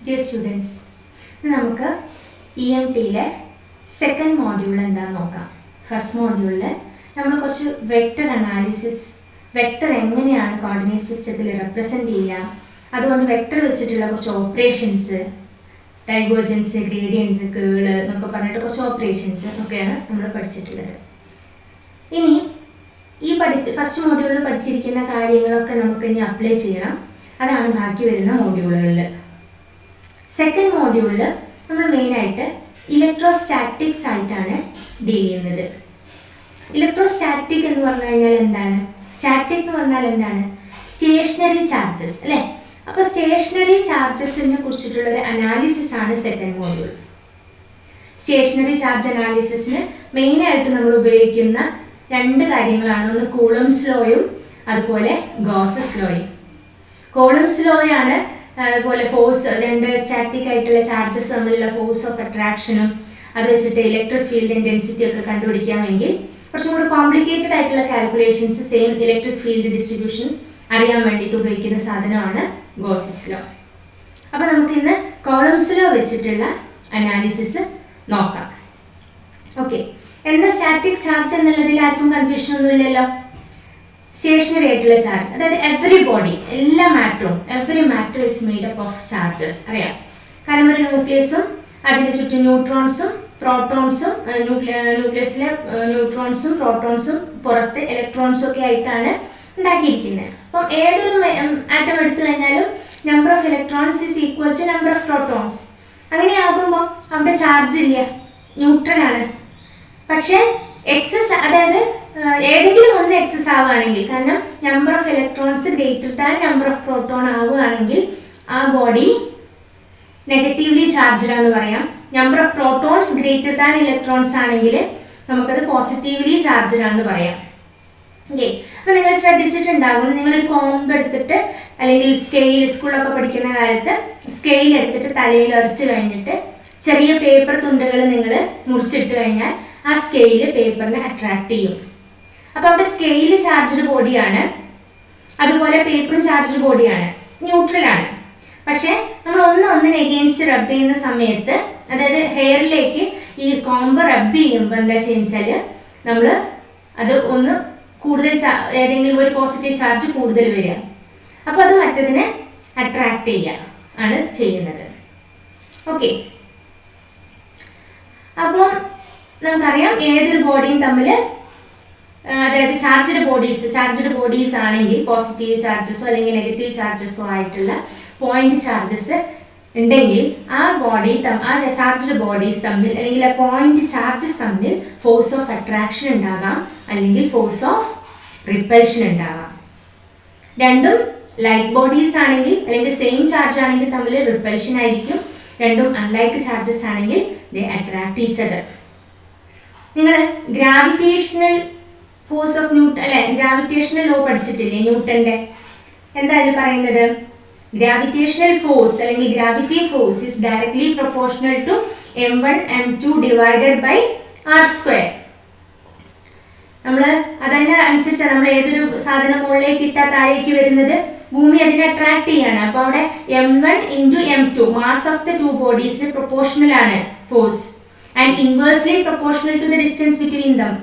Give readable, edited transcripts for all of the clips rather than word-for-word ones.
Dear students, നമുക്ക് EMTയിലെ second module എന്താണെന്ന് നോക്കാം. ഫസ്റ്റ് മോഡ്യൂളിൽ നമ്മൾ കുറച്ച് വെക്ടർ അനാലിസിസ്, വെക്ടർ എങ്ങനെയാണ് കോർഡിനേറ്റ് സിസ്റ്റത്തിൽ റെപ്രസെൻറ്റ് ചെയ്യുക, അതുകൊണ്ട് വെക്ടർ വെച്ചിട്ടുള്ള കുറച്ച് ഓപ്പറേഷൻസ്, ഡൈവേർജൻസ്, ഗ്രേഡിയൻസ്, കേള് എന്നൊക്കെ പറഞ്ഞിട്ട് കുറച്ച് ഓപ്പറേഷൻസ് ഒക്കെയാണ് നമ്മൾ പഠിച്ചിട്ടുള്ളത്. ഇനി ഫസ്റ്റ് മോഡ്യൂളിൽ പഠിച്ചിരിക്കുന്ന കാര്യങ്ങളൊക്കെ നമുക്ക് ഇനി അപ്ലൈ ചെയ്യണം. അതാണ് ബാക്കി വരുന്ന മോഡ്യൂളുകളിൽ. സെക്കൻഡ് മോഡ്യൂളിൽ നമ്മൾ മെയിനായിട്ട് ഇലക്ട്രോസ്റ്റാറ്റിക്സ് ആയിട്ടാണ് ഡീൽ ചെയ്യുന്നത്. ഇലക്ട്രോസ്റ്റാറ്റിക് എന്ന് പറഞ്ഞു കഴിഞ്ഞാൽ എന്താണ്? സ്റ്റാറ്റിക് എന്ന് പറഞ്ഞാൽ എന്താണ്? സ്റ്റേഷനറി ചാർജസ് അല്ലേ? അപ്പോൾ സ്റ്റേഷനറി ചാർജസിനെ കുറിച്ചിട്ടുള്ളൊരു അനാലിസിസ് ആണ് സെക്കൻഡ് മോഡ്യൂൾ. സ്റ്റേഷനറി ചാർജ് അനാലിസിസിന് മെയിനായിട്ട് നമ്മൾ ഉപയോഗിക്കുന്ന രണ്ട് കാര്യങ്ങളാണ്. ഒന്ന് കൂളംസ് ലോയും അതുപോലെ ഗോസസ് ലോയും. കൂളംസ് ലോയാണ് അതുപോലെ ഫോഴ്സ്, രണ്ട് സ്റ്റാറ്റിക് ആയിട്ടുള്ള ചാർജസ് തമ്മിലുള്ള ഫോഴ്സ് ഓഫ് അട്രാക്ഷനും അത് വെച്ചിട്ട് ഇലക്ട്രിക് ഫീൽഡ് ഇൻറ്റൻസിറ്റി ഒക്കെ കണ്ടുപിടിക്കാമെങ്കിൽ കുറച്ചും കൂടി കോംപ്ലിക്കേറ്റഡ് ആയിട്ടുള്ള calculations, same electric field distribution അറിയാൻ വേണ്ടിയിട്ട് ഉപയോഗിക്കുന്ന സാധനമാണ് ഗോസസ് ലോ. അപ്പോൾ നമുക്കിന്ന് കോളംസ് ലോ വെച്ചിട്ടുള്ള അനാലിസിസ് നോക്കാം. ഓക്കെ, എന്താ സ്റ്റാറ്റിക് ചാർജ് എന്നുള്ളതിൽ ആർക്കും കൺഫ്യൂഷൻ ഒന്നുമില്ലല്ലോ. സ്റ്റേഷനറി ആയിട്ടുള്ള ചാർജ്, അതായത് എവറി ബോഡി, എല്ലാ മാറ്ററും, every matter is made up of charges. അറിയാം, കാരണം ഒരു ന്യൂക്ലിയസും അതിൻ്റെ ചുറ്റും ന്യൂട്രോൺസും പ്രോട്ടോൺസും, ന്യൂക്ലിയസിലെ ന്യൂട്രോൺസും പ്രോട്ടോൺസും പുറത്ത് ഇലക്ട്രോൺസും ഒക്കെ ആയിട്ടാണ് ഉണ്ടാക്കിയിരിക്കുന്നത്. അപ്പം ഏതൊരു ആറ്റം എടുത്തു കഴിഞ്ഞാലും number of electrons is equal to number of protons. അങ്ങനെയാകുമ്പോൾ അവിടെ ചാർജ് ഇല്ല, ന്യൂട്രൽ ആണ്. പക്ഷേ എക്സസ്, അതായത് ഏതെങ്കിലും ഒന്ന് എക്സസ് ആവുകയാണെങ്കിൽ, കാരണം number of electrons greater than number of proton ആവുകയാണെങ്കിൽ ആ ബോഡി നെഗറ്റീവ്ലി ചാർജ്ഡ് ആണെന്ന് പറയാം. Number of protons greater than electrons ആണെങ്കിൽ നമുക്കത് പോസിറ്റീവ്ലി ചാർജ്ഡ് ആണെന്ന് പറയാം. ഓക്കെ, അപ്പോൾ നിങ്ങൾ ശ്രദ്ധിച്ചിട്ടുണ്ടാകും, നിങ്ങളൊരു കോമ്പ് എടുത്തിട്ട് അല്ലെങ്കിൽ സ്കെയിൽ, സ്കൂളിലൊക്കെ പഠിക്കുന്ന കാലത്ത് സ്കെയിൽ എടുത്തിട്ട് തലയിൽ ഉരച്ച് കഴിഞ്ഞിട്ട് ചെറിയ പേപ്പർ തുണ്ടുകൾ നിങ്ങൾ മുറിച്ചിട്ട് കഴിഞ്ഞാൽ ആ സ്കെയില് പേപ്പറിനെ അട്രാക്ട് ചെയ്യും. അപ്പോൾ അവിടെ സ്കെയില് ചാർജ്ഡ് ബോഡിയാണ്, അതുപോലെ പേപ്പറും ചാർജ്ഡ് ബോഡിയാണ്, ന്യൂട്രൽ ആണ്. പക്ഷേ നമ്മൾ ഒന്നിനെ എഗെയിൻസ്റ്റ് റബ്ബ് ചെയ്യുന്ന സമയത്ത്, അതായത് ഹെയറിലേക്ക് ഈ കോമ്പ് റബ്ബ് ചെയ്യുമ്പോൾ എന്താ ചെയ്യുന്നത്, നമ്മൾ അത് ഒന്ന് കൂടുതൽ ഏതെങ്കിലും ഒരു പോസിറ്റീവ് ചാർജ് കൂടുതൽ വരിക, അപ്പോൾ അത് മറ്റതിനെ അട്രാക്ട് ചെയ്യുക ആണ് ചെയ്യുന്നത്. ഓക്കെ, അപ്പോൾ നമുക്കറിയാം ഏതൊരു ബോഡിയും തമ്മിൽ, അതായത് ചാർജ്ഡ് ബോഡീസ് ആണെങ്കിൽ പോസിറ്റീവ് ചാർജസോ അല്ലെങ്കിൽ നെഗറ്റീവ് ചാർജസോ ആയിട്ടുള്ള പോയിന്റ് ചാർജസ് ഉണ്ടെങ്കിൽ ആ ചാർജ്ഡ് ബോഡീസ് തമ്മിൽ അല്ലെങ്കിൽ ആ പോയിന്റ് ചാർജസ് തമ്മിൽ ഫോഴ്സ് ഓഫ് അട്രാക്ഷൻ ഉണ്ടാകാം അല്ലെങ്കിൽ ഫോഴ്സ് ഓഫ് റിപ്പൽഷൻ ഉണ്ടാകാം. രണ്ടും ലൈക്ക് ബോഡീസ് ആണെങ്കിൽ അല്ലെങ്കിൽ സെയിം ചാർജ് ആണെങ്കിൽ തമ്മിൽ റിപ്പൽഷൻ ആയിരിക്കും. രണ്ടും അൺലൈക്ക് ചാർജസ് ആണെങ്കിൽ ദേ അട്രാക്ട് ഈച്ച് അതർ. നിങ്ങൾ ഗ്രാവിറ്റേഷണൽ ഫോഴ്സ് ഓഫ് ന്യൂട്ടൺ, അല്ലെ, ഗ്രാവിറ്റേഷണൽ ലോ പഠിച്ചിട്ടില്ലേ ന്യൂട്ടന്റെ? എന്താ അതിൽ പറയുന്നത്? ഗ്രാവിറ്റേഷണൽ ഫോഴ്സ് അല്ലെങ്കിൽ gravity force is directly proportional to m1 m2 divided by r². നമ്മൾ അതിനനുസരിച്ച് നമ്മൾ ഏതൊരു സാധനം മുകളിലേക്ക് ഇട്ടാൽ താഴേക്ക് വരുന്നത്, ഭൂമി അതിനെ അട്രാക്ട് ചെയ്യാണ്. അപ്പോൾ അവിടെ m1 into m2 mass of the two bodies proportional ആണ് force, and inversely proportional to the distance between them.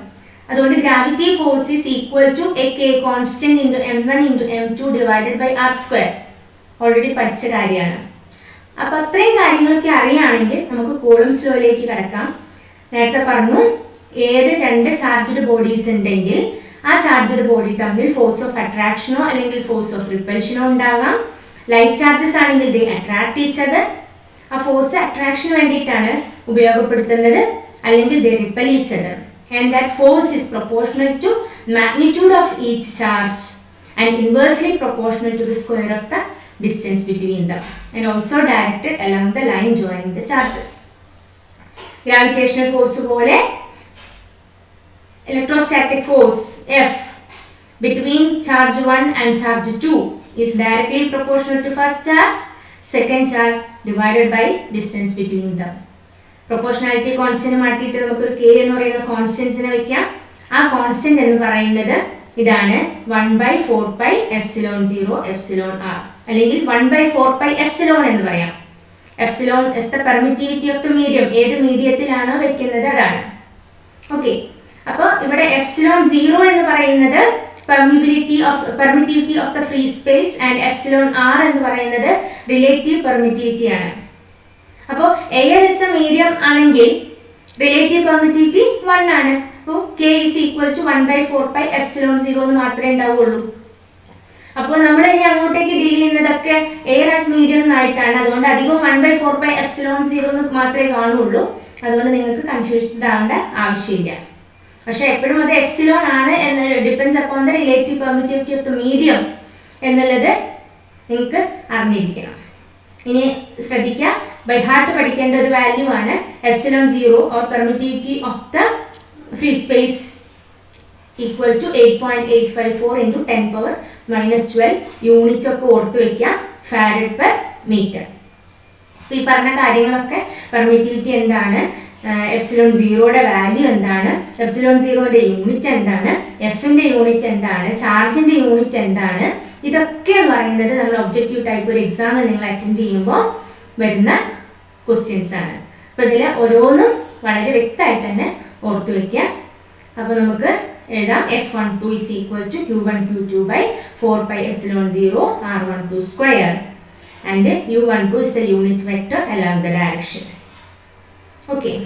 അതുകൊണ്ട് gravity force is equal to a K constant into m1 into m2 divided by r². Already പഠിച്ച കാര്യമാണ്. അപ്പോൾ അത്രയും കാര്യങ്ങളൊക്കെ അറിയുകയാണെങ്കിൽ നമുക്ക് coulombs ലോയിലേക്ക് കടക്കാം. നേരത്തെ പറഞ്ഞു, ഏത് രണ്ട് ചാർജ്ഡ് ബോഡീസ് ഉണ്ടെങ്കിൽ ആ ചാർജ്ഡ് ബോഡി തമ്മിൽ ഫോഴ്സ് ഓഫ് അട്രാക്ഷനോ അല്ലെങ്കിൽ ഫോഴ്സ് ഓഫ് റിപ്പൽഷനോ ഉണ്ടാകാം. ലൈക്ക് ചാർജസ് ആണെങ്കിൽ ദേ അട്രാക്ട് ഈച്ച് അതർ. ആ ഫോഴ്സ് അട്രാക്ഷൻ വേണ്ടിയിട്ടാണ് ഉപയോഗപ്പെടുത്തുന്നത്, അല്ലെങ്കിൽ they repel each other. And that force is proportional to magnitude of each charge and inversely proportional to the square of the distance between them, and also directed along the line joining the charges. Gravitational force പോലെ electrostatic force F between charge 1 and charge 2 is directly proportional to first charge, second charge divided by distance between them. Proportionality constant മാറ്റിയിട്ട് നമുക്കൊരു K എന്ന് പറയുന്ന കോൺസ്റ്റന്റ്സിനെ വെക്കാം. ആ constant എന്ന് പറയുന്നത് ഇതാണ് 1/4πε0ε അല്ലെങ്കിൽ 1/4πε എന്ന് പറയാം. Epsilon is the permittivity of the medium. ഏത് മീഡിയത്തിലാണോ വെക്കുന്നത് അതാണ്. ഓക്കെ, അപ്പോൾ ഇവിടെ എപ്സിലോൺ 0 എന്ന് പറയുന്നത് permittivity of the free space and epsilon r എന്ന് പറയുന്നത് റിലേറ്റീവ് പെർമിറ്റിവിറ്റി ആണ്. അപ്പോൾ എയർ ഇസ് എ മീഡിയം ആണെങ്കിൽ റിലേറ്റീവ് പെർമിറ്റിവിറ്റി 1 ആണ്. അപ്പോൾ k is equal to 1/4 epsilon 0 എന്ന് മാത്രമേ ഉണ്ടാവുള്ളൂ. അപ്പോൾ നമ്മൾ ഇനി അങ്ങോട്ടേക്ക് ഡീൽ ചെയ്യുന്നതൊക്കെ എയർ ആസ് മീഡിയം എന്നായിട്ടാണ്. അതുകൊണ്ട് അധികം 1/4 എപ്സിലോൺ 0 എന്ന് മാത്രമേ കാണുള്ളൂ. അതുകൊണ്ട് നിങ്ങൾക്ക് കൺഫ്യൂസ്ഡ് ആവേണ്ട ആവശ്യമില്ല. പക്ഷെ എപ്പോഴും അത് എപ്സിലോൺ ആണ് എന്ന് depends upon the relative permittivity of the medium എന്നുള്ളത് നിങ്ങൾക്ക് അറിഞ്ഞിരിക്കണം. ഇനി ശ്രദ്ധിക്കുക, ബൈ ഹാർട്ട് പഠിക്കേണ്ട ഒരു വാല്യൂ ആണ് epsilon 0 or permittivity of the free space equal to 8.854 into 10⁻⁻12 unit ഒക്കെ ഓർത്ത് വയ്ക്കുക, ഫാരഡ് പെർ മീറ്റർ. അപ്പോൾ ഈ പറഞ്ഞ കാര്യങ്ങളൊക്കെ പെർമിറ്റിവിറ്റി എന്താണ്, എപ്സിലോൺ 0യുടെ വാല്യൂ എന്താണ്, എപ്സിലോൺ 0യുടെ യൂണിറ്റ് എന്താണ്, എഫിൻ്റെ യൂണിറ്റ് എന്താണ്, ചാർജിൻ്റെ യൂണിറ്റ് എന്താണ്, ഇതൊക്കെ എന്ന് പറയുന്നത് നമ്മൾ ഒബ്ജക്റ്റീവ് ടൈപ്പ് ഒരു എക്സാം നിങ്ങൾ അറ്റൻഡ് ചെയ്യുമ്പോൾ വരുന്ന ക്വസ്റ്റ്യൻസ് ആണ്. അപ്പോൾ ഇതിൽ ഓരോന്നും വളരെ വ്യക്തമായിട്ട് തന്നെ ഓർത്ത് വയ്ക്കുക. അപ്പോൾ നമുക്ക് എഴുതാം F12 is equal to Q1 Q2 by 4πε0 R12 square and U12 is the unit vector along the direction. Okay.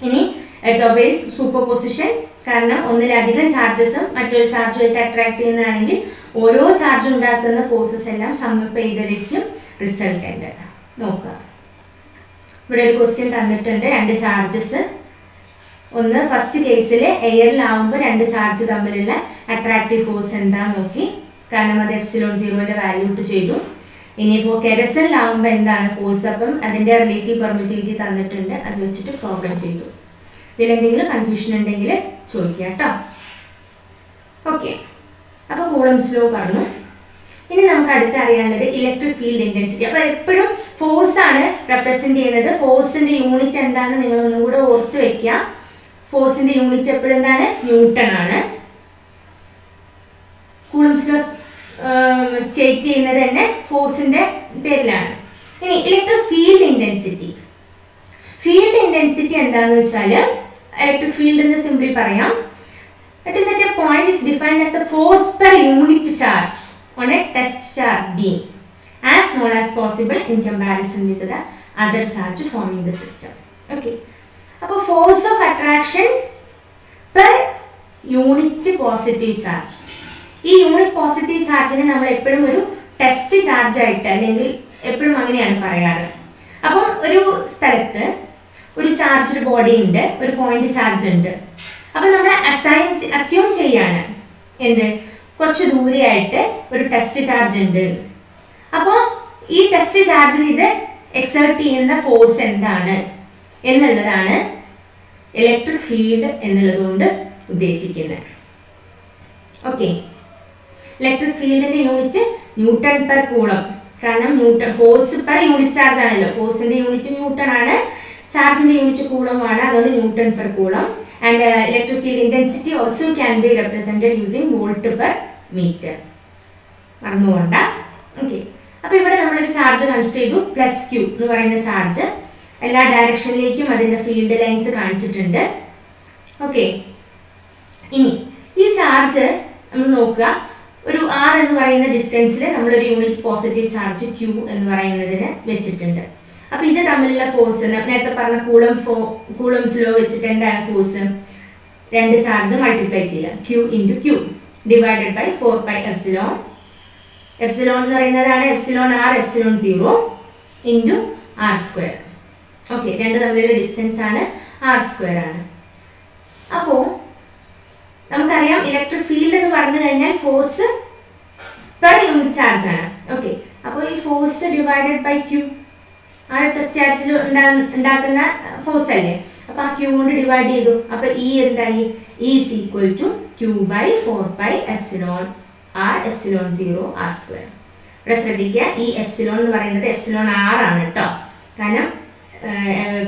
ഇനി ഇറ്റ്സ് ഓൾവേസ് സൂപ്പർ പൊസിഷൻ. കാരണം ഒന്നിലധികം ചാർജസും മറ്റൊരു ചാർജുമായിട്ട് അട്രാക്ട് ചെയ്യുന്നതാണെങ്കിൽ ഓരോ ചാർജ് ഉണ്ടാക്കുന്ന ഫോഴ്സസ് എല്ലാം സമ്മപ്പ് ചെയ്തിരിക്കും റിസൾട്ടൻ്റ്. നോക്കുക, ഇവിടെ ഒരു ക്വസ്റ്റ്യൻ തന്നിട്ടുണ്ട്. 2 ചാർജസ്, ഒന്ന് ഫസ്റ്റ് കേസിൽ എയറിലാവുമ്പോൾ 2 ചാർജ് തമ്മിലുള്ള അട്രാക്റ്റീവ് ഫോഴ്സ് എന്താണെന്ന് നോക്കി. കാരണം അത് എപ്സിലോൺ 0യുടെ വാല്യൂ ഇട്ട് ചെയ്തു. ഇനിയിപ്പോൾ കെരസലിലാവുമ്പോൾ എന്താണ് ഫോഴ്സ്, അപ്പം അതിൻ്റെ റിലേറ്റീവ് പെർമിറ്റിവിറ്റി തന്നിട്ടുണ്ട്, അത് വെച്ചിട്ട് പ്രോബ്ലം ചെയ്തു. ഇതിലെന്തെങ്കിലും കൺഫ്യൂഷൻ ഉണ്ടെങ്കിൽ ചോദിക്കുക കേട്ടോ. ഓക്കെ, അപ്പോൾ കൂളംസ് ലോ പറഞ്ഞു. ഇനി നമുക്ക് അടുത്ത് അറിയാനുള്ളത് ഇലക്ട്രിക് ഫീൽഡ് ഇൻറ്റൻസിറ്റി. അപ്പോൾ എപ്പോഴും ഫോഴ്സ് ആണ് റെപ്രസെൻറ്റ് ചെയ്യുന്നത്. ഫോഴ്സിൻ്റെ യൂണിറ്റ് എന്താണെന്ന് നിങ്ങളൊന്നും കൂടെ ഓർത്ത് വയ്ക്കുക. ഫോഴ്സിൻ്റെ യൂണിറ്റ് എപ്പോഴും എന്താണ്, ന്യൂട്ടൺ ആണ്. കൂളംസ് ലോ സ്റ്റേറ്റ് ചെയ്യുന്നത് തന്നെ ഫോഴ്സിൻ്റെ പേരിലാണ്. ഇനി electric field intensity. Field intensity എന്താണെന്ന് വെച്ചാൽ ഇലക്ട്രിക് ഫീൽഡ് എന്ന് സിംപ്ലി പറയാം. It is at A point is defined as the force per unit charge on a test charge beam as small as possible in comparison with the other charge forming the system. Okay. അപ്പോൾ force of attraction per unit positive charge. ഈ unit positive ചാർജിനെ നമ്മൾ എപ്പോഴും ഒരു test charge ആയിട്ട് അല്ലെങ്കിൽ എപ്പോഴും അങ്ങനെയാണ് പറയാറ്. അപ്പം ഒരു സ്ഥലത്ത് ഒരു ചാർജ്ഡ് ബോഡി ഉണ്ട്, ഒരു പോയിന്റ് ചാർജ് ഉണ്ട്. അപ്പം നമ്മൾ അസ്യൂം ചെയ്യാണ് എന്ത്, കുറച്ച് ദൂരെയായിട്ട് ഒരു ടെസ്റ്റ് ചാർജ് ഉണ്ട്. അപ്പോൾ ഈ ടെസ്റ്റ് ചാർജിൽ ഇത് എക്സേർട്ട് ചെയ്യുന്ന ഫോഴ്സ് എന്താണ് എന്നുള്ളതാണ് ഇലക്ട്രിക് ഫീൽഡ് എന്നുള്ളതുകൊണ്ട് ഉദ്ദേശിക്കുന്നത്. ഓക്കെ, ഇലക്ട്രിക് ഫീൽഡിൻ്റെ യൂണിറ്റ് ന്യൂട്ടൺ പെർ കൂളം. കാരണം newton force per unit charge ആണല്ലോ. ഫോഴ്സിൻ്റെ യൂണിറ്റ് ന്യൂട്ടൺ ആണ്, ചാർജിൻ്റെ യൂണിറ്റ് കൂളമാണ്. അതുകൊണ്ട് newton per coulomb. And electric field intensity also can be represented using volt per meter. മറന്നുകൊണ്ട. ഓക്കെ, അപ്പോൾ ഇവിടെ നമ്മളൊരു ചാർജ് കൺസിഡർ ചെയ്തു, പ്ലസ് ക്യൂ എന്ന് പറയുന്ന ചാർജ്. എല്ലാ ഡയറക്ഷനിലേക്കും അതിൻ്റെ ഫീൽഡ് ലൈൻസ് കാണിച്ചിട്ടുണ്ട്. ഓക്കെ, ഇനി ഈ ചാർജ് നമ്മൾ നോക്കുക, ഒരു R എന്ന് പറയുന്ന ഡിസ്റ്റൻസിൽ നമ്മളൊരു യൂണിറ്റ് പോസിറ്റീവ് ചാർജ് Q എന്ന് പറയുന്നതിന് വെച്ചിട്ടുണ്ട്. അപ്പോൾ ഇത് തമ്മിലുള്ള ഫോഴ്സ് നേരത്തെ പറഞ്ഞ കൂളംസ് ലോ വെച്ചിട്ട് എന്താണ് ഫോഴ്സ്, 2 ചാർജ് മൾട്ടിപ്ലൈ ചെയ്യുക, Q into Q divided by 4πε. Epsilon എന്ന് പറയുന്നതാണ് epsilon R epsilon 0 into R². Okay, 2 തമ്മിലുള്ള ഡിസ്റ്റൻസ് ആണ്, R² ആണ്. അപ്പോൾ നമുക്കറിയാം ഇലക്ട്രിക് ഫീൽഡ് എന്ന് പറഞ്ഞു കഴിഞ്ഞാൽ ഫോഴ്സ് പെർ യൂണിറ്റ് ചാർജ് ആണ്. ഓക്കെ, അപ്പോൾ ഈ ഫോഴ്സ് ഡിവൈഡഡ് ബൈ Q ആ ടെസ്റ്റ് ചാർജിൽ ഉണ്ടാക്കുന്ന ഫോഴ്സ് അല്ലേ. അപ്പോൾ ആ Q കൊണ്ട് ഡിവൈഡ് ചെയ്തു. അപ്പോൾ E എന്തായി, E is equal to Q by 4πε R epsilon 0 R². ഇവിടെ ശ്രദ്ധിക്കുക, ഈ എപ്സിലോൺ എന്ന് പറയുന്നത് എപ്സിലോൺ R ആണ് കേട്ടോ. കാരണം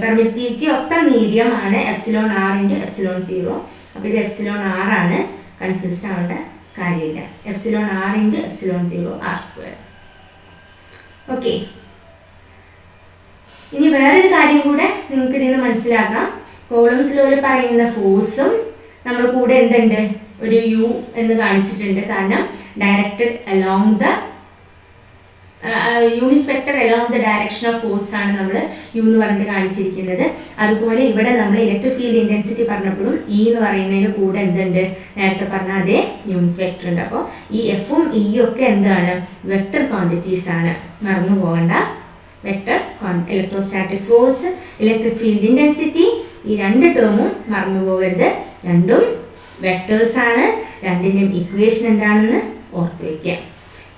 പെർമിറ്റിവിറ്റി ഓഫ് ദ മീഡിയം ആണ് എപ്സിലോൺ R ഇൻറ്റു എപ്സിലോൺ 0. അപ്പോൾ ഇത് എപ്സിലോൺ R ആണ്, കൺഫ്യൂസ്ഡ് ആവേണ്ട കാര്യമില്ല. Epsilon R into epsilon 0 R². Okay, ഇനി വേറൊരു കാര്യം കൂടെ നിങ്ങൾക്ക് ഇതിൽ നിന്ന് മനസ്സിലാക്കാം. കൂളംസ് ലോയിൽ പറയുന്ന ഫോഴ്സും നമ്മൾ കൂടെ എന്തുണ്ട്, ഒരു യു എന്ന് കാണിച്ചിട്ടുണ്ട്. കാരണം directed along the unit vector along the direction of force ആണ് നമ്മൾ യു എന്ന് പറഞ്ഞിട്ട് കാണിച്ചിരിക്കുന്നത്. അതുപോലെ ഇവിടെ നമ്മൾ ഇലക്ട്രിക് ഫീൽഡ് ഇൻറ്റൻസിറ്റി പറഞ്ഞപ്പോഴും ഇ എന്ന് പറയുന്നതിന് കൂടെ എന്തുണ്ട്, നേരത്തെ പറഞ്ഞ അതേ യൂണിറ്റ് വെക്ടർ ഉണ്ട്. അപ്പോൾ ഈ എഫും ഇയും ഒക്കെ എന്താണ്, വെക്ടർ ക്വാണ്ടിറ്റീസ് ആണ്, മറന്നു പോകണ്ട. Vector electrostatic force, electric field intensity, ഈ രണ്ട് ടേമും മറന്നു പോകരുത്. രണ്ടും വെക്ടേഴ്സ് ആണ്. രണ്ടിൻ്റെയും ഇക്വേഷൻ എന്താണെന്ന് ഓർത്ത് വയ്ക്കുക.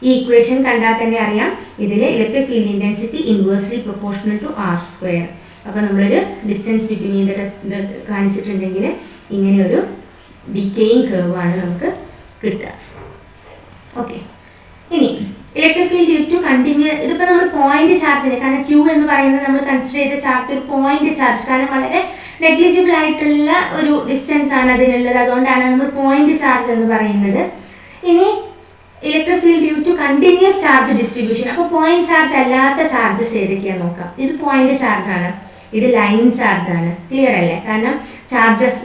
ഈ ഇക്വേഷൻ കണ്ടാൽ തന്നെ അറിയാം, ഇതിൽ electric field intensity inversely proportional to R square. അപ്പോൾ നമ്മളൊരു ഡിസ്റ്റൻസ് ബിറ്റ്വീൻ ദ കാണിച്ചിട്ടുണ്ടെങ്കിൽ ഇങ്ങനെ ഒരു ഡിക്കേയിങ് കർവാണ് നമുക്ക് കിട്ടുക. ഓക്കെ, ഇനി electric field due to continuous, ഇതിപ്പോൾ നമ്മൾ പോയിന്റ് ചാർജിന്, കാരണം ക്യൂ എന്ന് പറയുന്നത് നമ്മൾ കൺസിഡർ ചെയ്ത ചാർജ് ഒരു പോയിന്റ് ചാർജ്, കാരണം വളരെ നെഗ്ലിജിബിൾ ആയിട്ടുള്ള ഒരു ഡിസ്റ്റൻസ് ആണ് അതിനുള്ളത്. അതുകൊണ്ടാണ് നമ്മൾ പോയിന്റ് ചാർജ് എന്ന് പറയുന്നത്. ഇനി electric field due to continuous charge distribution. അപ്പോൾ പോയിന്റ് ചാർജ് അല്ലാത്ത ചാർജസ് ഏതൊക്കെയാണെന്ന് നോക്കാം. ഇത് പോയിന്റ് ചാർജ് ആണ്, ഇത് ലൈൻ ചാർജ് ആണ്. ക്ലിയർ അല്ലേ? കാരണം charges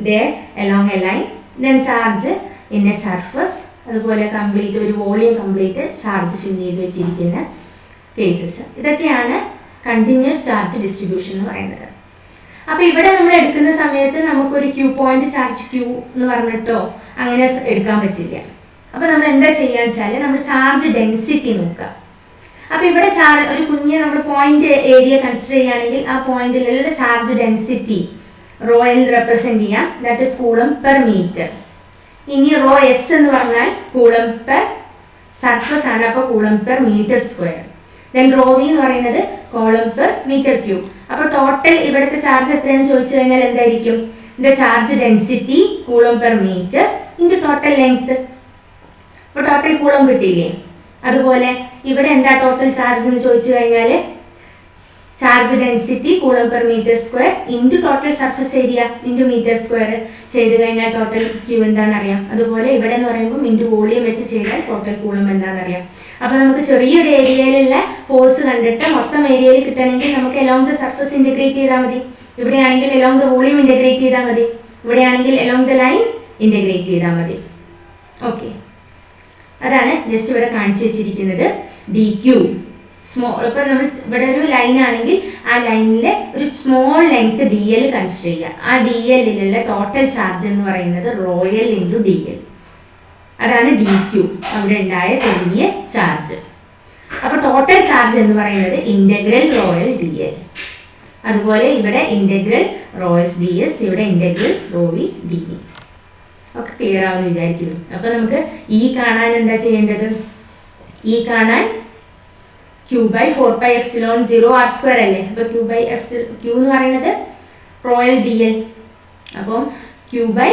they along A line, then charge in A surface, അതുപോലെ കംപ്ലീറ്റ് ഒരു വോളിയം കംപ്ലീറ്റ് ചാർജ് ഫിൽ ചെയ്ത് വെച്ചിരിക്കുന്ന കേസസ്. ഇതൊക്കെയാണ് കണ്ടിന്യൂസ് ചാർജ് ഡിസ്ട്രിബ്യൂഷൻ എന്ന് പറയുന്നത്. അപ്പോൾ ഇവിടെ നമ്മൾ എടുക്കുന്ന സമയത്ത് നമുക്കൊരു ക്യൂ പോയിന്റ് ചാർജ് ക്യൂ എന്ന് പറഞ്ഞിട്ടോ അങ്ങനെ എടുക്കാൻ പറ്റില്ല. അപ്പോൾ നമ്മൾ എന്താ ചെയ്യാന്ന് വെച്ചാൽ നമ്മൾ ചാർജ് ഡെൻസിറ്റി നോക്കുക. അപ്പോൾ ഇവിടെ ഒരു കുഞ്ഞ് നമ്മൾ പോയിന്റ് ഏരിയ കൺസിഡർ ചെയ്യുകയാണെങ്കിൽ ആ പോയിന്റിലുള്ള ചാർജ് ഡെൻസിറ്റി റോയിൽ റെപ്രസെന്റ് ചെയ്യാം, that is coulomb per metre. ഇനി റോ എസ് എന്ന് പറഞ്ഞാൽ കൂളം പെർ സർഫസ് ആണ്, അപ്പോൾ coulomb per metre square. Then rho V എന്ന് പറയുന്നത് കൂളം പെർ മീറ്റർ ക്യൂബ്. അപ്പോൾ ടോട്ടൽ ഇവിടുത്തെ ചാർജ് എത്രയാണെന്ന് ചോദിച്ചു കഴിഞ്ഞാൽ എന്തായിരിക്കും, the charge density coulomb per metre into total length. അപ്പോൾ ടോട്ടൽ കൂളം കിട്ടിയില്ലേ? അതുപോലെ ഇവിടെ എന്താ ടോട്ടൽ ചാർജ് എന്ന് ചോദിച്ചു കഴിഞ്ഞാൽ charge density coulomb per metre square into total surface area into metre square ചെയ്ത് കഴിഞ്ഞാൽ ടോട്ടൽ ക്യൂ എന്താണെന്നറിയാം. അതുപോലെ ഇവിടെ എന്ന് പറയുമ്പോൾ ഇൻറ്റു വോളിയം വെച്ച് ചെയ്താൽ ടോട്ടൽ കൂളം എന്താണെന്നറിയാം. അപ്പോൾ നമുക്ക് ചെറിയൊരു ഏരിയയിലുള്ള ഫോഴ്സ് കണ്ടിട്ട് മൊത്തം ഏരിയയിൽ കിട്ടണമെങ്കിൽ നമുക്ക് എലോങ് ദ സർഫസ് ഇൻറ്റഗ്രേറ്റ് ചെയ്താൽ മതി. ഇവിടെയാണെങ്കിൽ എലോങ് ദ വോളിയം ഇൻറ്റഗ്രേറ്റ് ചെയ്താൽ മതി. ഇവിടെയാണെങ്കിൽ എലോങ് ദ ലൈൻ ഇൻറ്റഗ്രേറ്റ് ചെയ്താൽ മതി. ഓക്കെ, അതാണ് ജസ്റ്റ് ഇവിടെ കാണിച്ചു വെച്ചിരിക്കുന്നത്. ഡി ക്യൂ സ്മോൾ, ഇപ്പോൾ നമ്മൾ ഇവിടെ ഒരു ലൈൻ ആണെങ്കിൽ ആ ലൈനിൽ ഒരു small length D L consider ചെയ്യുക. ആ ഡി എല്ലിലുള്ള ടോട്ടൽ ചാർജ് എന്ന് പറയുന്നത് റോയൽ ഇൻറ്റു ഡി എൽ, അതാണ് ഡി ക്യൂ, അവിടെ ഉണ്ടായ ചെറിയ ചാർജ്. അപ്പോൾ ടോട്ടൽ ചാർജ് എന്ന് പറയുന്നത് ഇൻ്റഗ്രൽ റോയൽ ഡി എൽ. അതുപോലെ ഇവിടെ integral rho S D S, ഇവിടെ integral rho V D V. ഒക്കെ ക്ലിയർ ആവുമെന്ന് വിചാരിക്കുന്നു. അപ്പോൾ നമുക്ക് ഈ കാണാൻ എന്താ ചെയ്യേണ്ടത്? ഈ കാണാൻ ക്യൂ ബൈ 4πε0 r സ്ക്വയർ അല്ലേ? അപ്പോൾ ക്യൂ എന്ന് പറയുന്നത് റോയൽ ഡി എൽ, അപ്പം ക്യൂ ബൈ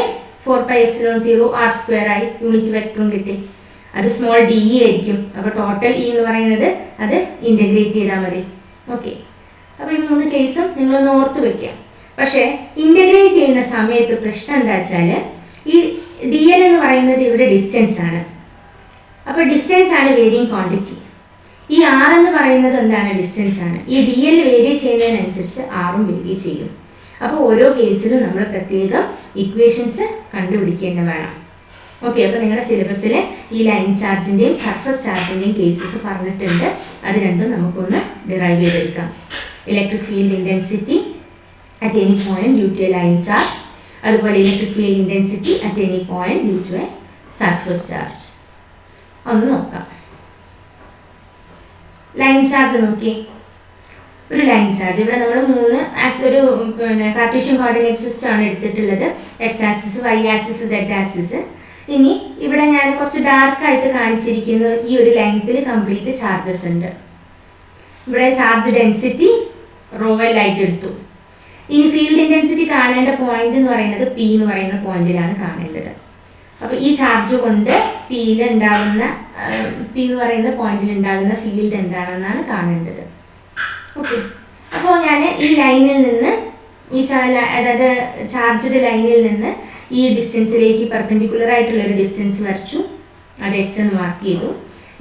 4πε0 r സ്ക്വയർ ആയി, യൂണിറ്റ് വെക്ടറും കിട്ടി. അത് സ്മോൾ ഡി ഇ ആയിരിക്കും. അപ്പോൾ ടോട്ടൽ ഇ എന്ന് പറയുന്നത് അത് ഇൻ്റഗ്രേറ്റ് ചെയ്താൽ മതി. ഓക്കെ, അപ്പോൾ ഈ 3 കേസും നിങ്ങളൊന്ന് ഓർത്ത് വയ്ക്കുക. പക്ഷേ ഇൻ്റഗ്രേറ്റ് ചെയ്യുന്ന സമയത്ത് പ്രശ്നം എന്താ വെച്ചാൽ ഈ ഡി എൽ എന്ന് പറയുന്നത് ഇവിടെ ഡിസ്റ്റൻസ് ആണ്. അപ്പോൾ ഡിസ്റ്റൻസ് ആണ് വേരിയിങ് ക്വാണ്ടിറ്റി. ഈ ആർ എന്ന് പറയുന്നത് എന്താണ്? ഡിസ്റ്റൻസ് ആണ്. ഈ ഡി എൽ വേരി ചെയ്യുന്നതിനനുസരിച്ച് ആറും വേരി ചെയ്യും. അപ്പോൾ ഓരോ കേസിലും നമ്മൾ പ്രത്യേകം ഇക്വേഷൻസ് കണ്ടുപിടിക്കേണ്ട വേണം. ഓക്കെ, അപ്പോൾ നിങ്ങളുടെ സിലബസിൽ ഈ ലൈൻ ചാർജിൻ്റെയും സർഫസ് ചാർജിൻ്റെയും കേസസ് പറഞ്ഞിട്ടുണ്ട്. അത് രണ്ടും നമുക്കൊന്ന് ഡിറൈവ് ചെയ്തെടുക്കാം. Electric field intensity at any point due to a line charge, അതുപോലെ electric field intensity at any point due to a surface charge. ഒന്ന് നോക്കാം. ലൈൻ ചാർജ് നോക്കി, ഒരു ലൈൻ ചാർജ് ഇവിടെ നമ്മൾ 3 ഒരു കാർട്ടീഷ്യൻ കോർഡിനേറ്റ് സിസ്റ്റം ആണ് എടുത്തിട്ടുള്ളത്. X axis, Y axis, Z axis. ഇനി ഇവിടെ ഞാൻ കുറച്ച് ഡാർക്കായിട്ട് കാണിച്ചിരിക്കുന്ന ഈ ഒരു ലെങ്ത്തിൽ കംപ്ലീറ്റ് ചാർജസ് ഉണ്ട്. ഇവിടെ ചാർജ് ഡെൻസിറ്റി റോവൽ ആയിട്ട് എടുത്തു. ഇനി ഫീൽഡ് ഇൻറ്റൻസിറ്റി കാണേണ്ട പോയിന്റ് എന്ന് പറയുന്നത് പി എന്ന് പറയുന്ന പോയിന്റിലാണ് കാണേണ്ടത്. അപ്പോൾ ഈ ചാർജ് കൊണ്ട് പിയിൽ ഉണ്ടാകുന്ന പി എന്ന് പറയുന്ന പോയിന്റിൽ ഉണ്ടാകുന്ന ഫീൽഡ് എന്താണെന്നാണ് കാണേണ്ടത്. ഓക്കെ, അപ്പോൾ ഞാൻ ഈ ലൈനിൽ നിന്ന് അതായത് ചാർജ്ഡ് ലൈനിൽ നിന്ന് ഈ ഡിസ്റ്റൻസിലേക്ക് പെർപെൻഡിക്കുലർ ആയിട്ടുള്ള ഒരു ഡിസ്റ്റൻസ് വരച്ചു. അത് എച്ച് എന്ന് മാർക്ക് ചെയ്തു.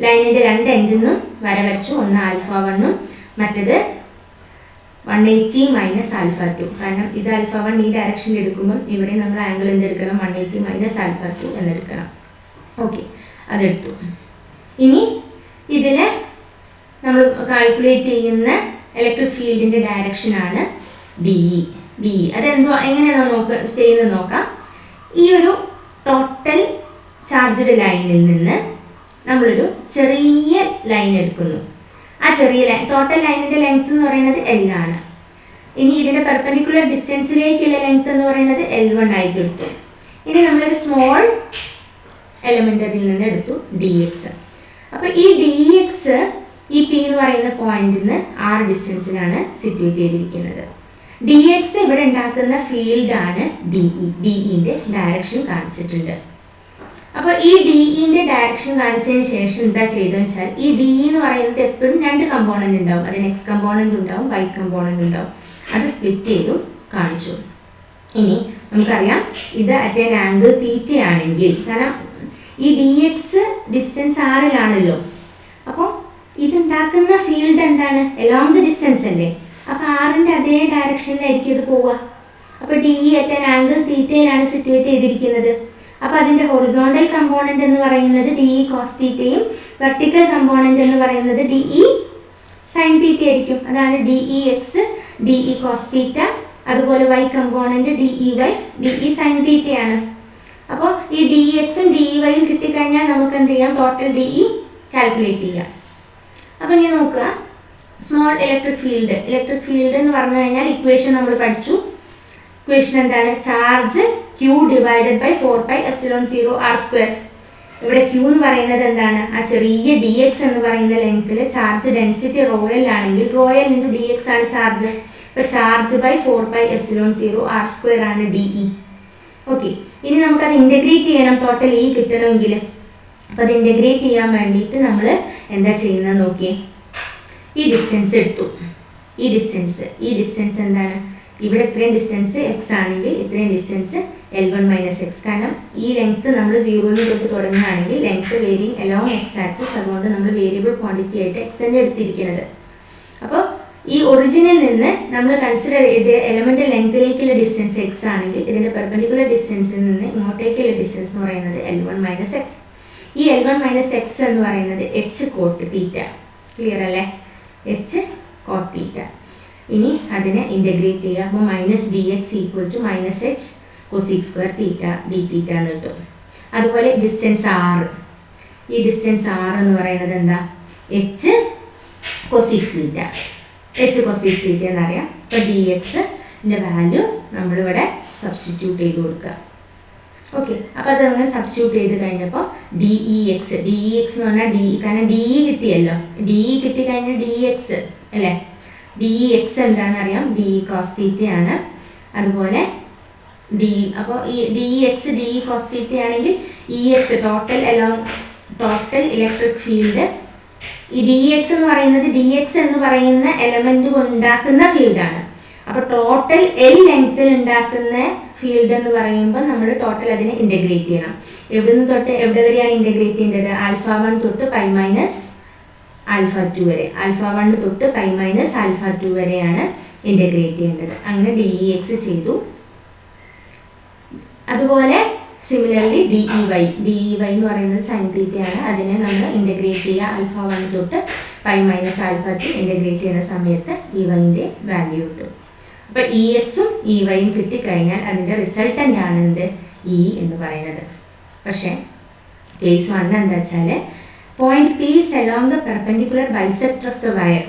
ലൈനിൻ്റെ 2 എൻഡിൽ നിന്നും വര വരച്ചു. ഒന്ന് α1ഉം മറ്റേത് 180 മൈനസ് ആൽഫ 2. കാരണം ഇത് ആൽഫ 1 ഈ ഡയറക്ഷനിൽ എടുക്കുമ്പം ഇവിടെ നമ്മൾ ആംഗിൾ എന്തെടുക്കണം, 180 മൈനസ് ആൽഫ 2 എന്നെടുക്കണം. ഓക്കെ, അതെടുത്തു. ഇനി ഇതിൽ നമ്മൾ കാൽക്കുലേറ്റ് ചെയ്യുന്ന ഇലക്ട്രിക് ഫീൽഡിൻ്റെ ഡയറക്ഷനാണ് ഡി ഇ. എങ്ങനെയാണോ ചെയ്യുന്നത് നോക്കാം. ഈ ഒരു ടോട്ടൽ ചാർജ്ഡ് ലൈനിൽ നിന്ന് നമ്മളൊരു ചെറിയ ലൈൻ എടുക്കുന്നു. ആ ചെറിയ ലൈൻ, ടോട്ടൽ ലൈനിൻ്റെ ലെങ്ത് എന്ന് പറയുന്നത് L ആണ്. ഇനി ഇതിൻ്റെ പെർപെൻഡിക്കുലർ ഡിസ്റ്റൻസിലേക്കുള്ള ലെങ്ത് എന്ന് പറയുന്നത് L1 ആയിട്ട് എടുത്തു. ഇനി നമ്മളൊരു സ്മോൾ എലമെൻ്റ് അതിൽ നിന്ന് എടുത്തു, dx. അപ്പോൾ ഈ dx ഈ P എന്ന് പറയുന്ന പോയിന്റിൽ നിന്ന് R ഡിസ്റ്റൻസിലാണ് സിറ്റുവേറ്റ് ചെയ്തിരിക്കുന്നത്. dx ഇവിടെ ഉണ്ടാക്കുന്ന ഫീൽഡാണ് DE-ൻ്റെ ഡയറക്ഷൻ കാണിച്ചിട്ടുണ്ട്. അപ്പോൾ ഈ DE-ൻ്റെ ഡയറക്ഷൻ കാണിച്ചതിന് ശേഷം എന്താ ചെയ്തതെന്ന് വെച്ചാൽ, ഈ DE എന്ന് പറയുന്നത് എപ്പോഴും 2 കമ്പോണൻ്റ് ഉണ്ടാവും. അതിന് X കമ്പോണൻ്റ് ഉണ്ടാവും, Y കമ്പോണൻ്റ് ഉണ്ടാവും. അത് സ്പ്ലിറ്റ് ചെയ്തു കാണിച്ചു. ഇനി നമുക്കറിയാം ഇത് അറ്റ് ആൻ ആംഗിൾ തീറ്റ ആണെങ്കിൽ, കാരണം ഈ dx ഡിസ്റ്റൻസ് ആറിലാണല്ലോ, അപ്പോൾ ഇതുണ്ടാക്കുന്ന ഫീൽഡ് എന്താണ്, എലോങ് ദ ഡിസ്റ്റൻസ് അല്ലേ. അപ്പോൾ ആറിൻ്റെ അതേ ഡയറക്ഷനിലായിരിക്കും ഇത് പോവുക. അപ്പോൾ DE അറ്റ് ആൻ ആംഗിൾ തീറ്റയിലാണ് സിറ്റുവേറ്റ് ചെയ്തിരിക്കുന്നത്. അപ്പോൾ അതിൻ്റെ ഹൊറിസോണ്ടൽ കമ്പോണൻ്റ് എന്ന് പറയുന്നത് DE കോസ് തീറ്റയും വെർട്ടിക്കൽ കമ്പോണൻ്റ് എന്ന് പറയുന്നത് DE സൈൻ തീറ്റ ആയിരിക്കും. അതാണ് DEx DE കോസ് തീറ്റ. അതുപോലെ Y component DEy DE sine തീറ്റയാണ്. അപ്പോൾ ഈ DExും DEyയും കിട്ടിക്കഴിഞ്ഞാൽ നമുക്ക് എന്ത് ചെയ്യാം, ടോട്ടൽ DE കാൽക്കുലേറ്റ് ചെയ്യാം. അപ്പോൾ ഇനി നോക്കുക, സ്മോൾ ഇലക്ട്രിക് ഫീൽഡ് എന്ന് പറഞ്ഞു കഴിഞ്ഞാൽ ഇക്വേഷൻ നമ്മൾ പഠിച്ചു. ഇക്വേഷൻ എന്താണ്, charge Q divided by 4πε0 r². ഇവിടെ Q എന്ന് പറയുന്നത് എന്താണ്, ആ ചെറിയ dx എന്ന് പറയുന്ന ലെങ്ത്തിൽ ചാർജ് ഡെൻസിറ്റി റോയൽ ആണെങ്കിൽ റോയൽ ഇൻറ്റു dx ആണ് ചാർജ്. അപ്പോൾ ചാർജ് ബൈ 4πε0 r² ആണ് DE. ഓക്കെ, ഇനി നമുക്കത് ഇൻ്റഗ്രേറ്റ് ചെയ്യണം ടോട്ടൽ E കിട്ടണമെങ്കിൽ. അപ്പോൾ അത് ഇൻ്റഗ്രേറ്റ് ചെയ്യാൻ വേണ്ടിയിട്ട് നമ്മൾ എന്താ ചെയ്യുന്നത് നോക്കിയേ. ഈ ഡിസ്റ്റൻസ് എടുത്തു. ഈ ഡിസ്റ്റൻസ് എന്താണ്, ഇവിടെ ഇത്രയും ഡിസ്റ്റൻസ് x ആണെങ്കിൽ ഇത്രയും ഡിസ്റ്റൻസ് L1 മൈനസ് എക്സ്. കാരണം ഈ ലെങ്ത്ത് നമ്മൾ 0 തൊട്ട് തുടങ്ങുകയാണെങ്കിൽ length varying along X axis, അതുകൊണ്ട് നമ്മൾ വേരിയബിൾ ക്വാണ്ടിറ്റി ആയിട്ട് x തന്നെ എടുത്തിരിക്കുന്നത്. അപ്പോൾ ഈ ഒറിജിനിൽ നിന്ന് നമ്മൾ കൺസിഡർ ചെയ്ത് എലമെൻ്റ് ലെങ്ത്തിലേക്കുള്ള ഡിസ്റ്റൻസ് x ആണെങ്കിൽ ഇതിൻ്റെ പെർപെൻഡിക്കുലർ ഡിസ്റ്റൻസിൽ നിന്ന് ഇങ്ങോട്ടേക്കുള്ള ഡിസ്റ്റൻസ് എന്ന് പറയുന്നത് L1 മൈനസ് എക്സ്. ഈ L1 മൈനസ് എക്സ് എന്ന് പറയുന്നത് h കോട്ട് തീറ്റ. ക്ലിയർ അല്ലേ, h കോട്ട് തീറ്റ. ഇനി അതിനെ ഇൻ്റഗ്രേറ്റ് ചെയ്യുക. അപ്പോൾ minus dx equal to minus h cosec square theta D theta എന്ന് കിട്ടും. അതുപോലെ ഡിസ്റ്റൻസ് r, ഈ ഡിസ്റ്റൻസ് r എന്ന് പറയുന്നത് എന്താ, h cosec theta. h cosec theta എന്നറിയാം. അപ്പോൾ dxൻ്റെ വാല്യൂ നമ്മളിവിടെ സബ്സ്റ്റിറ്റ്യൂട്ട് ചെയ്ത് കൊടുക്കുക. ഓക്കെ, അപ്പോൾ അതങ്ങനെ സബ്സ്റ്റിറ്റ്യൂട്ട് ചെയ്ത് കഴിഞ്ഞപ്പോൾ DEx എന്ന് പറഞ്ഞാൽ DE, കാരണം DE കിട്ടിയല്ലോ, DE കിട്ടിക്കഴിഞ്ഞാൽ DX അല്ലേ. DEx എന്താണെന്നറിയാം, DE കോസ് തീറ്റയാണ്. അതുപോലെ അപ്പോൾ ഈ DEx DE കോസ് തീറ്റയാണെങ്കിൽ EX ടോട്ടൽ ഇലക്ട്രിക് ഫീൽഡ്. ഈ DX എന്ന് പറയുന്ന എലമെന്റ് ഉണ്ടാക്കുന്ന ഫീൽഡാണ്. അപ്പോൾ ടോട്ടൽ L ലെങ്ത്തിൽ ഉണ്ടാക്കുന്ന ഫീൽഡ് എന്ന് പറയുമ്പോൾ നമ്മൾ ടോട്ടൽ അതിനെ ഇൻ്റഗ്രേറ്റ് ചെയ്യണം. എവിടെ നിന്ന് തൊട്ട് എവിടെ വരെയാണ് ഇൻ്റഗ്രേറ്റ് ചെയ്യേണ്ടത്, ആൽഫ 1 തൊട്ട് π മൈനസ് ആൽഫ 2 വരെ. ആൽഫ 1 തൊട്ട് π മൈനസ് ആൽഫ 2 വരെയാണ് ഇൻ്റഗ്രേറ്റ് ചെയ്യേണ്ടത്. അങ്ങനെ DEx ചെയ്തു. അതുപോലെ സിമിലർലി DEy എന്ന് പറയുന്നത് സൈൻ തീറ്റയാണ്. അതിനെ നമ്മൾ ഇൻ്റഗ്രേറ്റ് ചെയ്യുക. ആൽഫ 1 തൊട്ട് π മൈനസ് ആൽഫ 2 ഇൻ്റഗ്രേറ്റ് ചെയ്യുന്ന സമയത്ത് Eyൻ്റെ വാല്യൂ കിട്ടും. അപ്പോൾ EXും EYയും കിട്ടിക്കഴിഞ്ഞാൽ അതിൻ്റെ റിസൾട്ടൻ്റ് ആണ് എന്ത്, E എന്ന് പറയുന്നത്. പക്ഷേ കേസ് 1 എന്താ വെച്ചാൽ, point P is along the perpendicular bisector of the wire.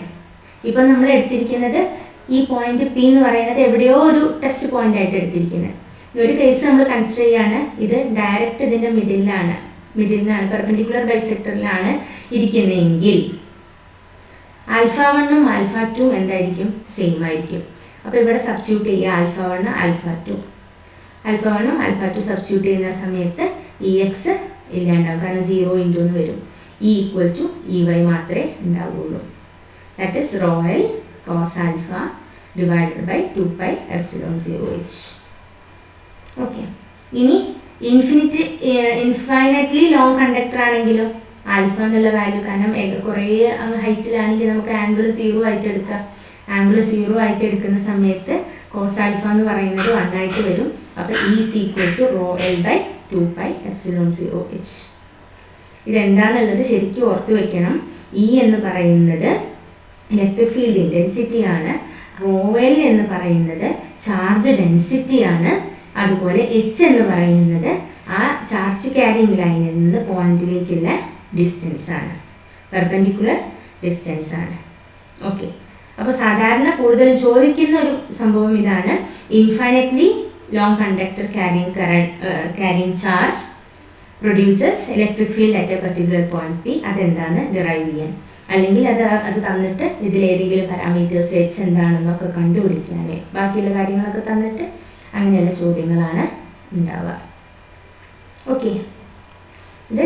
ഇപ്പം നമ്മൾ എടുത്തിരിക്കുന്നത് ഈ പോയിന്റ് P എന്ന് പറയുന്നത് എവിടെയോ ഒരു ടെസ്റ്റ് പോയിന്റ് ആയിട്ട് എടുത്തിരിക്കുന്നത്. ഒരു കേസ് നമ്മൾ കൺസിഡർ ചെയ്യാണ്, ഇത് ഡയറക്റ്റ് ഇതിൻ്റെ മിഡിലാണ് പെർപെൻഡിക്കുലർ ബൈസെക്ടറിലാണ് ഇരിക്കുന്നതെങ്കിൽ ആൽഫ 1ഉം ആൽഫ 2ഉം എന്തായിരിക്കും, സെയിം ആയിരിക്കും. അപ്പോൾ ഇവിടെ സബ്സ്റ്റിറ്റ്യൂട്ട് ചെയ്യുക ആൽഫ 1 ആൽഫ 2. ആൽഫ 1ഉം ആൽഫ 2 സബ്സ്റ്റിറ്റ്യൂട്ട് ചെയ്യുന്ന സമയത്ത് EX ഇല്ലാണ്ടാവും, കാരണം 0 ഇൻറ്റു എന്ന് വരും. E ഈക്വൽ ടു EY മാത്രമേ ഉണ്ടാവുകയുള്ളൂ. That is rho L cos alpha divided by 2πε0h. Okay, ഇനി ഇൻഫൈനറ്റ്ലി ലോങ് കണ്ടക്ടർ ആണെങ്കിലോ, ആൽഫ എന്നുള്ള വാല്യൂ, കാരണം കുറേ ഹൈറ്റിലാണെങ്കിൽ നമുക്ക് ആംഗിൾ 0 ആയിട്ട് എടുക്കാം. ആംഗിൾ 0 ആയിട്ട് എടുക്കുന്ന സമയത്ത് കോസ് ആൽഫ എന്ന് പറയുന്നത് 1 ആയിട്ട് വരും. അപ്പോൾ E = ρL/2πε0h. ഇതെന്താണെന്നുള്ളത് ശരിക്കും ഓർത്ത് വെക്കണം. E എന്ന് പറയുന്നത് ഇലക്ട്രിക് ഫീൽഡ് ഇൻറ്റൻസിറ്റിയാണ്. ρL എന്ന് പറയുന്നത് ചാർജ് ഡെൻസിറ്റിയാണ്. അതുപോലെ H എന്ന് പറയുന്നത് ആ ചാർജ് ക്യാരിങ് ലൈനിൽ നിന്ന് പോയിന്റിലേക്കുള്ള ഡിസ്റ്റൻസ് ആണ്, പെർപെൻഡിക്കുലർ ഡിസ്റ്റൻസ് ആണ്. ഓക്കെ, അപ്പോൾ സാധാരണ കൂടുതലും ചോദിക്കുന്ന ഒരു സംഭവം ഇതാണ്, infinitely long conductor carrying charge produces electric field at A particular point P. അതെന്താണ് ഡിറൈവ് ചെയ്യാൻ, അല്ലെങ്കിൽ അത് തന്നിട്ട് ഇതിലേതെങ്കിലും പാരാമീറ്റേഴ്സ് H എന്താണെന്നൊക്കെ കണ്ടുപിടിക്കാൻ, ബാക്കിയുള്ള കാര്യങ്ങളൊക്കെ തന്നിട്ട് അങ്ങനെയുള്ള ചോദ്യങ്ങളാണ് ഉണ്ടാവുക. ഓക്കെ.